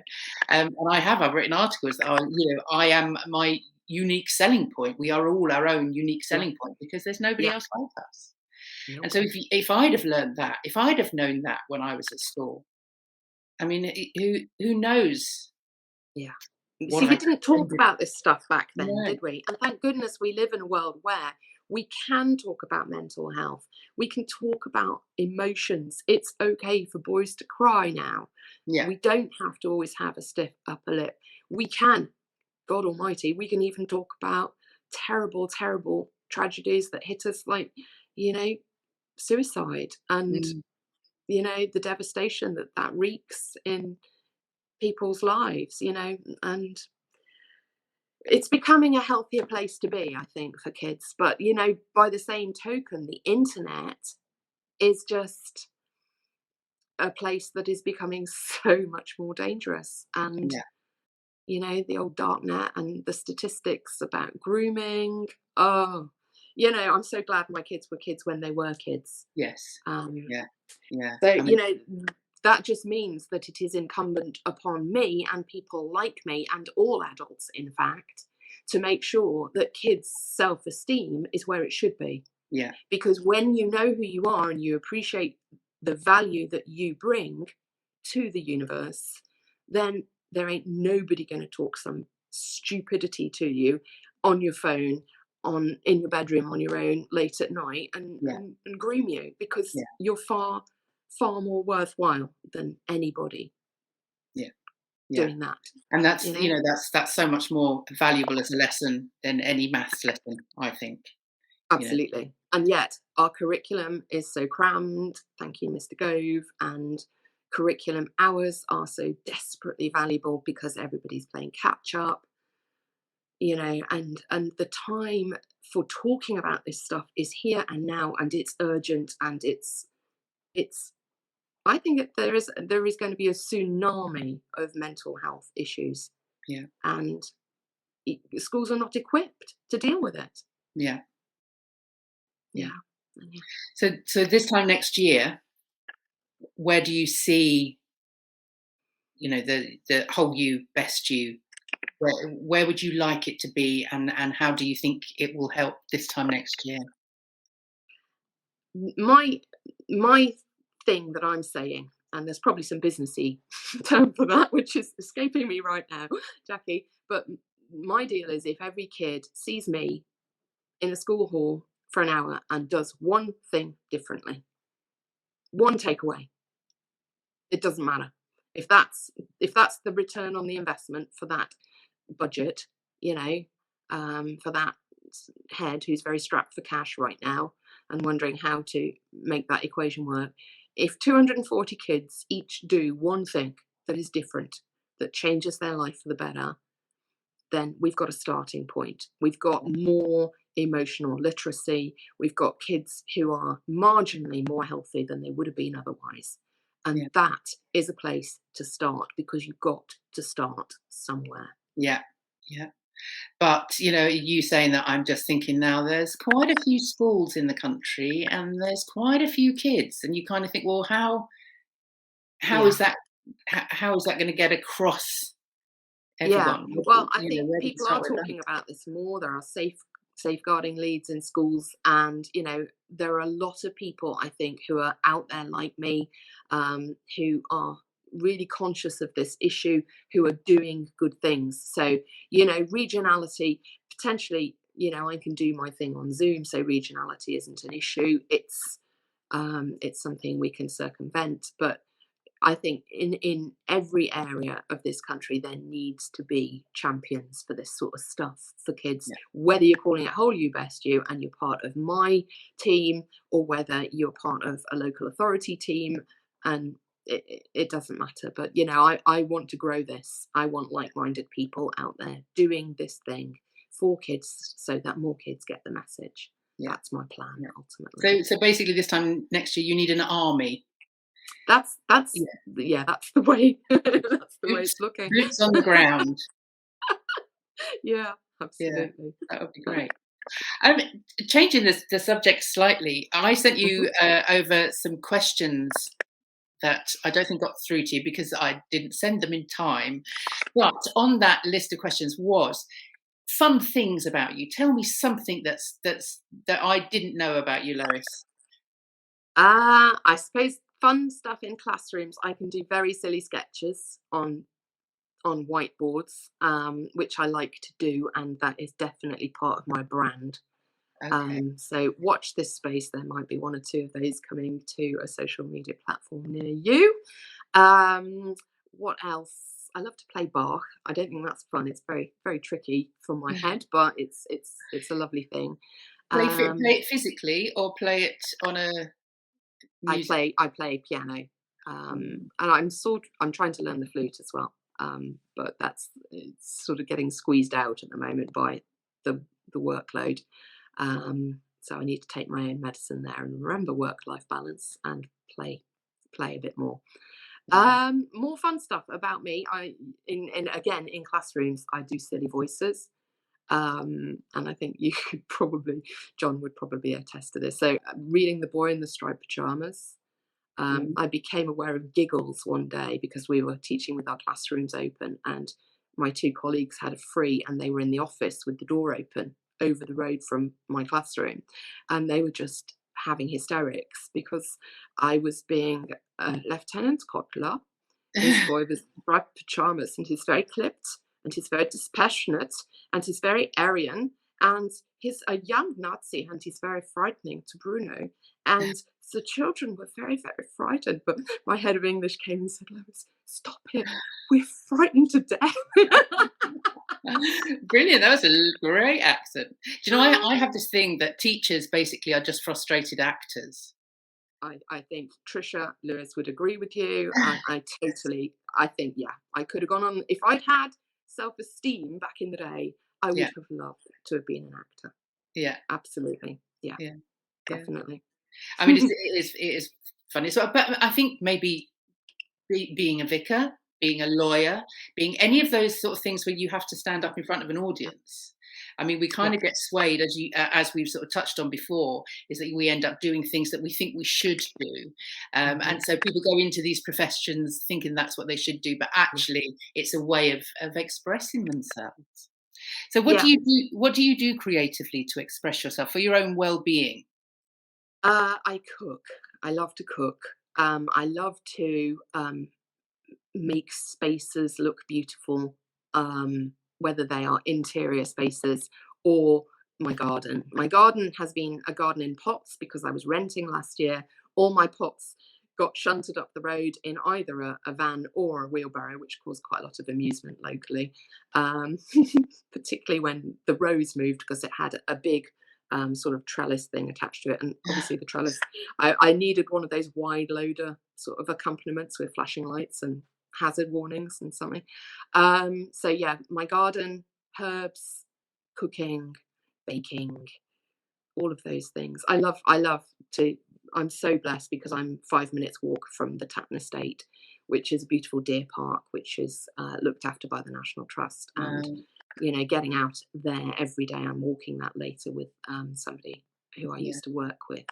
And I've written articles that are, you know, I am my unique selling point. We are all our own unique selling point because there's nobody else like us. And so if I'd have learned that, if I'd have known that when I was at school, I mean, who knows? Yeah. See, we didn't talk about this stuff back then, did we? And thank goodness we live in a world where we can talk about mental health. We can talk about emotions. It's okay for boys to cry now. Yeah. We don't have to always have a stiff upper lip. We can, God almighty, we can even talk about terrible, terrible tragedies that hit us, like, you know, suicide and, you know, the devastation that wreaks in people's lives, you know, and it's becoming a healthier place to be, I think, for kids. But, you know, by the same token, the internet is just a place that is becoming so much more dangerous. And, you know, the old dark net and the statistics about grooming. Oh, you know, I'm so glad my kids were kids when they were kids. Yes. Yeah. Yeah. So, I you mean, know, that just means that it is incumbent upon me and people like me and all adults, in fact, to make sure that kids' self-esteem is where it should be. yeah. Because when you know who you are and you appreciate the value that you bring to the universe, then there ain't nobody going to talk some stupidity to you on your phone, on in your bedroom on your own late at night and, Yeah. and groom you, because Yeah. you're far more worthwhile than anybody Yeah. Yeah. doing that. And that's, You know? you know, that's so much more valuable as a lesson than any maths lesson, I think. You know. Absolutely. And yet our curriculum is so crammed, thank you, Mr. Gove, and curriculum hours are so desperately valuable because everybody's playing catch up, you know, and the time for talking about this stuff is here and now, and it's urgent, and it's I think that there is going to be a tsunami of mental health issues, Yeah. and schools are not equipped to deal with it. Yeah. Yeah. So this time next year, where do you see, you know, the whole you, best you? Where would you like it to be, and how do you think it will help this time next year? My thing that I'm saying, and there's probably some businessy term for that, which is escaping me right now, Jackie. But my deal is if every kid sees me in a school hall for an hour and does one thing differently, one takeaway, it doesn't matter. If that's the return on the investment for that budget, you know, for that head who's very strapped for cash right now and wondering how to make that equation work. If 240 kids each do one thing that is different, that changes their life for the better, then we've got a starting point. We've got more emotional literacy. We've got kids who are marginally more healthy than they would have been otherwise. And Yeah. that is a place to start, because you've got to start somewhere. Yeah. Yeah. But, you know, you saying that, I'm just thinking now there's quite a few schools in the country and there's quite a few kids, and you kind of think, well, how Yeah. is that how is that going to get across everyone? Yeah, well, I You know, think where do you people start are with that? talking about this more. There are safeguarding leads in schools, and you know, there are a lot of people, I think, who are out there like me, who are really conscious of this issue, who are doing good things. So, you know, regionality, potentially, you know, I can do my thing on Zoom, so regionality isn't an issue. It's something we can circumvent, but I think in every area of this country, there needs to be champions for this sort of stuff for kids, Yeah. whether you're calling it Whole You Best You and you're part of my team, or whether you're part of a local authority team, and it doesn't matter. But, you know, I want to grow this. I want like-minded people out there doing this thing for kids so that more kids get the message. Yeah. That's my plan, ultimately. So basically this time next year you need an army. That's Yeah. yeah, that's the way that's the way Boots it's looking. boots on the ground. Yeah, absolutely. That would be great. Changing the subject slightly, I sent you over some questions that I don't think got through to you because I didn't send them in time. But on that list of questions was fun things about you. Tell me something that I didn't know about you, Lois. I suppose fun stuff in classrooms. I can do very silly sketches on whiteboards, which I like to do, and that is definitely part of my brand. Okay. So watch this space. There might be one or two of those coming to a social media platform near you. What else? I love to play Bach. I don't think that's fun. It's very, very tricky for my head, but it's a lovely thing. Play it physically or play it on a music? I play piano, and I'm trying to learn the flute as well. But it's sort of getting squeezed out at the moment by the workload. So I need to take my own medicine there and remember work-life balance and play a bit more. More fun stuff about me. Again in classrooms, I do silly voices. And I think you could probably, John would probably attest to this. So, reading The Boy in the Striped Pajamas, I became aware of giggles one day because we were teaching with our classrooms open, and my two colleagues had a free, and they were in the office with the door open over the road from my classroom, and they were just having hysterics because I was being Lieutenant Kotler. This boy with striped pajamas, and he's very clipped, and he's very dispassionate, and he's very Aryan, and he's a young Nazi, and he's very frightening to Bruno. And the children were very, very frightened. But my head of English came and said, Lois, stop it. We're frightened to death. Brilliant. That was a great accent. Do you know, I have this thing that teachers basically are just frustrated actors. I think Trisha Lewis would agree with you. I think, yeah, I could have gone on. If I'd had self-esteem back in the day, I would have loved to have been an actor. Yeah. Absolutely. Yeah. Definitely. I mean, it is funny. So, but I think maybe being a vicar, being a lawyer, being any of those sort of things where you have to stand up in front of an audience. I mean, we kind of get swayed, as we've sort of touched on before, is that we end up doing things that we think we should do. And so people go into these professions thinking that's what they should do, but actually it's a way of expressing themselves. So what do you do? What do you do creatively to express yourself for your own well-being? I cook. I love to cook. I love to make spaces look beautiful, whether they are interior spaces or my garden. My garden has been a garden in pots because I was renting last year. All my pots got shunted up the road in either a van or a wheelbarrow, which caused quite a lot of amusement locally, particularly when the rose moved because it had a big sort of trellis thing attached to it. And obviously the trellis, I needed one of those wide loader sort of accompaniments with flashing lights and hazard warnings and something. So yeah, my garden, herbs, cooking, baking, all of those things. I love to, I'm so blessed because I'm 5 minutes walk from the Tatton Estate, which is a beautiful deer park, which is looked after by the National Trust. And, you know, getting out there every day, I'm walking that later with somebody who I used to work with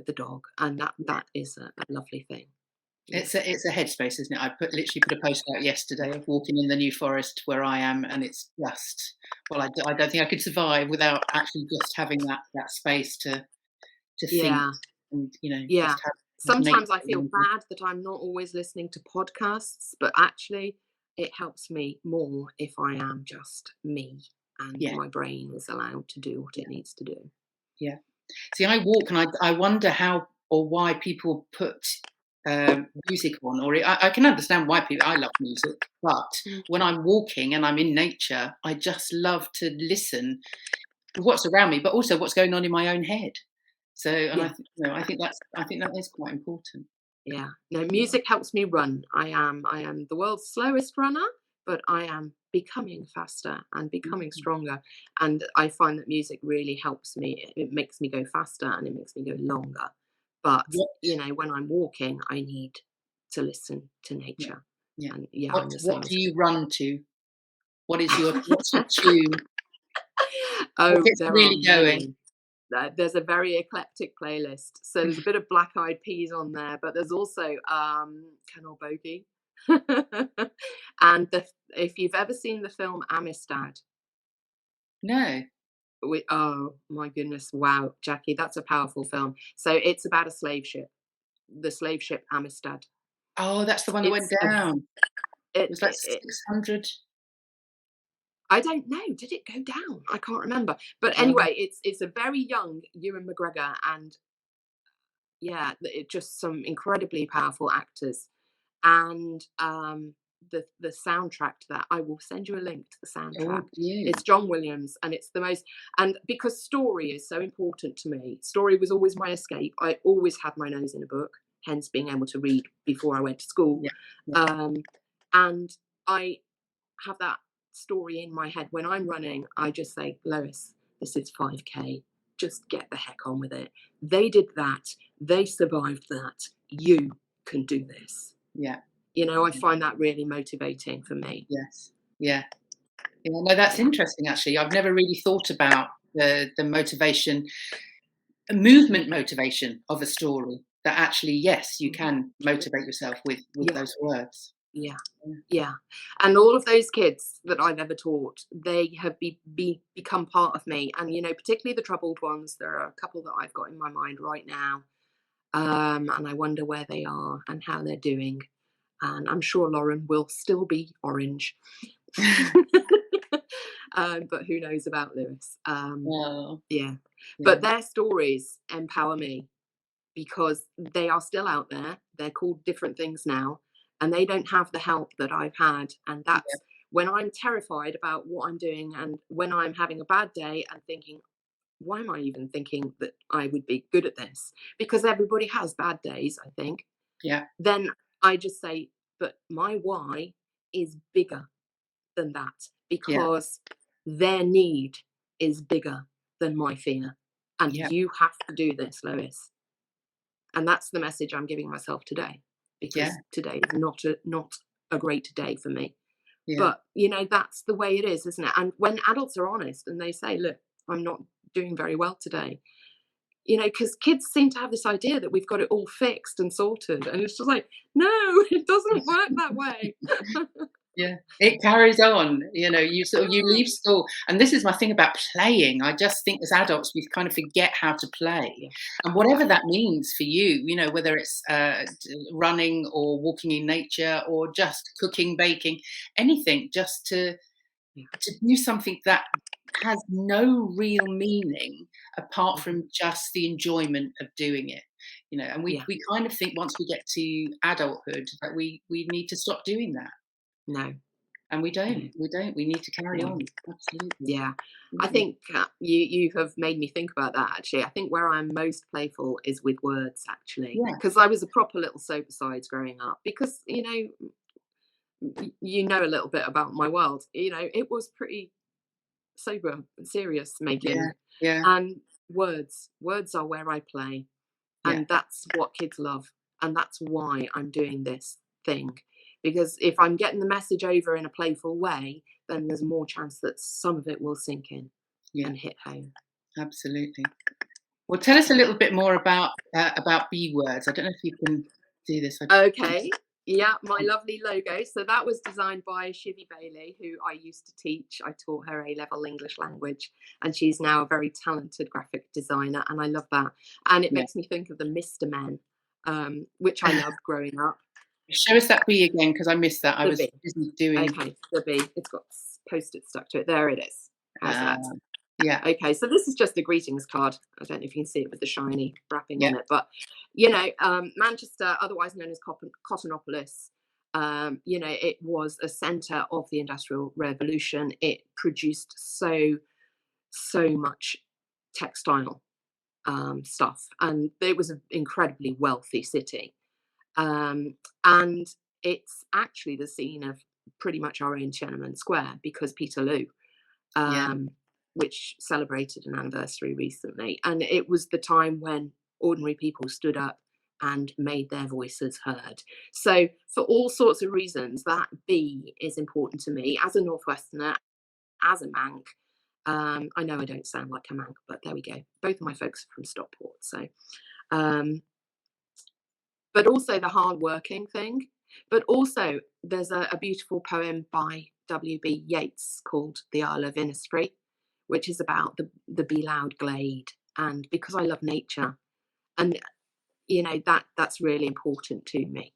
the dog. And that is a lovely thing. It's a headspace, isn't it? I literally put a post out yesterday of walking in the New Forest where I am, and it's just, well, I don't think I could survive without actually just having that space to think, and you know. Yeah. Sometimes I feel bad that I'm not always listening to podcasts, but actually it helps me more if I am just me and my brain is allowed to do what it needs to do. Yeah. See, I walk and I wonder how or why people put music on, or I can understand why I love music, but when I'm walking and I'm in nature, I just love to listen to what's around me, but also what's going on in my own head. So, and I think that is quite important. Yeah. No, music helps me run. I am the world's slowest runner, but I am becoming faster and becoming stronger. And I find that music really helps me. It makes me go faster and it makes me go longer. But you know, when I'm walking, I need to listen to nature. Yeah. And, what do you run to? What's your tune? Oh, it's really going. There's a very eclectic playlist. So there's a bit of Black Eyed Peas on there, but there's also Ken or Bogey. And if you've ever seen the film Amistad. No. Oh my goodness, wow, Jackie, that's a powerful film. So it's about a slave ship, the slave ship Amistad. Oh, that's the one that went down. It was like 600. I don't know. Did it go down? I can't remember. But anyway, it's a very young Ewan McGregor, and just some incredibly powerful actors, and the soundtrack to that, I will send you a link to the soundtrack. It's John Williams, and it's the most, and because story is so important to me, story was always my escape. I always had my nose in a book, hence being able to read before I went to school. And I have that story in my head. When I'm running, I just say, Lois, this is 5k, just get the heck on with it. They did that, they survived that, you can do this. You know, I find that really motivating for me. Yes. Yeah. Yeah, no, that's interesting. Actually, I've never really thought about the motivation, movement motivation of a story. That actually, yes, you can motivate yourself with Yeah. those words. Yeah. Yeah. Yeah. And all of those kids that I've ever taught, they have become part of me. And, you know, particularly the troubled ones, there are a couple that I've got in my mind right now. And I wonder where they are and how they're doing. And I'm sure Lauren will still be orange. But who knows about Lewis? Well, Yeah. yeah, But their stories empower me because they are still out there. They're called different things now, and they don't have the help that I've had. And yeah, that's when I'm terrified about what I'm doing, and when I'm having a bad day and thinking, why am I even thinking that I would be good at this? Because everybody has bad days, I think. yeah, Then I just say, but my why is bigger than that, yeah, because their need is bigger than my fear. And yeah, you have to do this, Lois. And that's the message I'm giving myself today, yeah, because today is not a great day for me. yeah, But you know, that's the way it is, isn't it? And when adults are honest and they say, look, I'm not doing very well today, you know, because kids seem to have this idea that we've got it all fixed and sorted. And it's just like, no, it doesn't work that way. yeah. It carries on. You know, you leave school, and this is my thing about playing. I just think as adults we kind of forget how to play, Yeah. and whatever that means for you. You know, whether it's running or walking in nature or just cooking, baking, anything, just to Yeah. do something that has no real meaning apart Mhm. from just the enjoyment of doing it. You know, and Yeah. we kind of think once we get to adulthood that we need to stop doing that. No. And we don't. No. We don't. We need to carry No. on. Absolutely. Yeah. I Absolutely. think you have made me think about that, actually. I think where I'm most playful is with words, actually, Yeah. because I was a proper little sober sides growing up. Because you know, you know a little bit about my world. You know, it was pretty sober and serious Yeah. making, Yeah. and words are where I play, Yeah. and that's what kids love, and that's why I'm doing this thing. Because if I'm getting the message over in a playful way, then there's more chance that some of it will sink in Yeah. and hit home. Absolutely. Well, tell us a little bit more about B words. I don't know if you can do this. Okay. Yeah, my lovely logo. So that was designed by Shivy Bailey, who I used to teach. I taught her A-level English language, and she's now a very talented graphic designer, and I love that. And it Yeah. makes me think of the Mr. Men, which I loved growing up. Show us that B again because I missed that. I The was B. busy doing. Okay, the B. It's got post-it stuck to it. There it is. How's that? Yeah. Okay, so this is just a greetings card. I don't know if you can see it with the shiny wrapping Yeah. on it, but you know, Manchester, otherwise known as Cottonopolis, you know, it was a centre of the Industrial Revolution. It produced so much textile stuff, and it was an incredibly wealthy city. And it's actually the scene of pretty much our own Tiananmen Square, because Peterloo, Yeah. which celebrated an anniversary recently. And it was the time when ordinary people stood up and made their voices heard. So, for all sorts of reasons, that B is important to me as a Northwesterner, as a Manc. I know I don't sound like a Manc, but there we go. Both of my folks are from Stockport. So, but also the hard-working thing. But also, there's a beautiful poem by W.B. Yeats called The Isle of Innisfree, which is about the Be Loud Glade. And because I love nature, and you know, that's really important to me.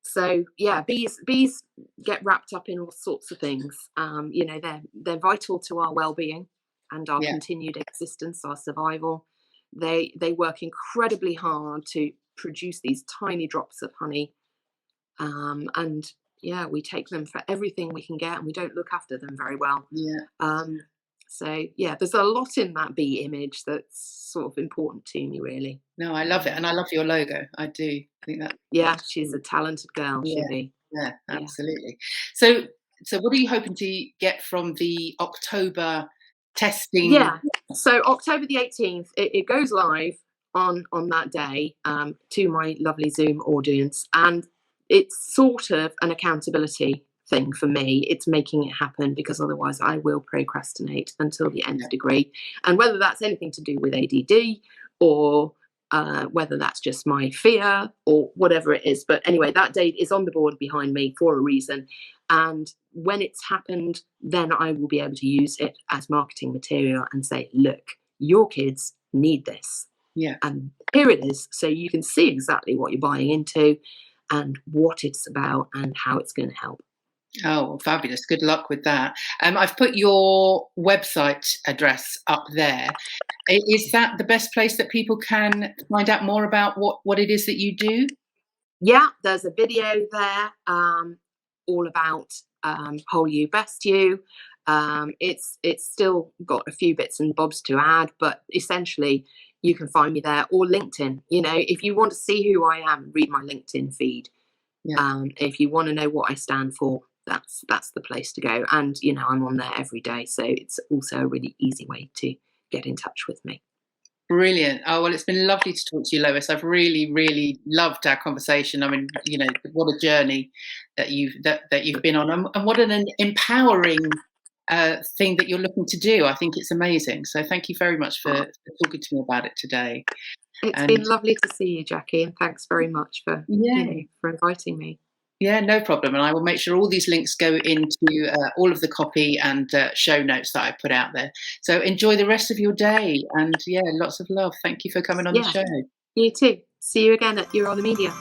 So yeah, bees get wrapped up in all sorts of things. You know, they're vital to our well-being and our Yeah. continued existence, our survival. They work incredibly hard to produce these tiny drops of honey, and yeah, we take them for everything we can get, and we don't look after them very well. Yeah. So yeah, there's a lot in that bee image that's sort of important to me, really. No, I love it, and I love your logo. I do. I think that. Yeah, she's a talented girl, Yeah. Shivy. Yeah, Yeah. absolutely. So what are you hoping to get from the October testing? Yeah. So October the 18th, it goes live on that day, to my lovely Zoom audience, and it's sort of an accountability thing for me. It's making it happen, because otherwise I will procrastinate until the nth degree. And whether that's anything to do with ADD or whether that's just my fear or whatever it is. But anyway, that date is on the board behind me for a reason. And when it's happened, then I will be able to use it as marketing material and say, look, your kids need this. Yeah. And here it is. So you can see exactly what you're buying into and what it's about and how it's going to help. Oh, fabulous. Good luck with that. I've put your website address up there. Is that the best place that people can find out more about what it is that you do? Yeah, there's a video there all about Whole You, Best You. It's still got a few bits and bobs to add, but essentially you can find me there, or LinkedIn. You know, if you want to see who I am, read my LinkedIn feed. Yeah. If you want to know what I stand for, that's the place to go. And, you know, I'm on there every day. So it's also a really easy way to get in touch with me. Brilliant. Oh, well, it's been lovely to talk to you, Lois. I've really, really loved our conversation. I mean, you know, what a journey that you've been on, and what an empowering thing that you're looking to do. I think it's amazing. So thank you very much for talking to me about it today. It's been lovely to see you, Jackie, and thanks very much for inviting me. Yeah, no problem. And I will make sure all these links go into all of the copy and show notes that I put out there. So enjoy the rest of your day. And yeah, lots of love. Thank you for coming on the show. You too. See you again at You're on the Media.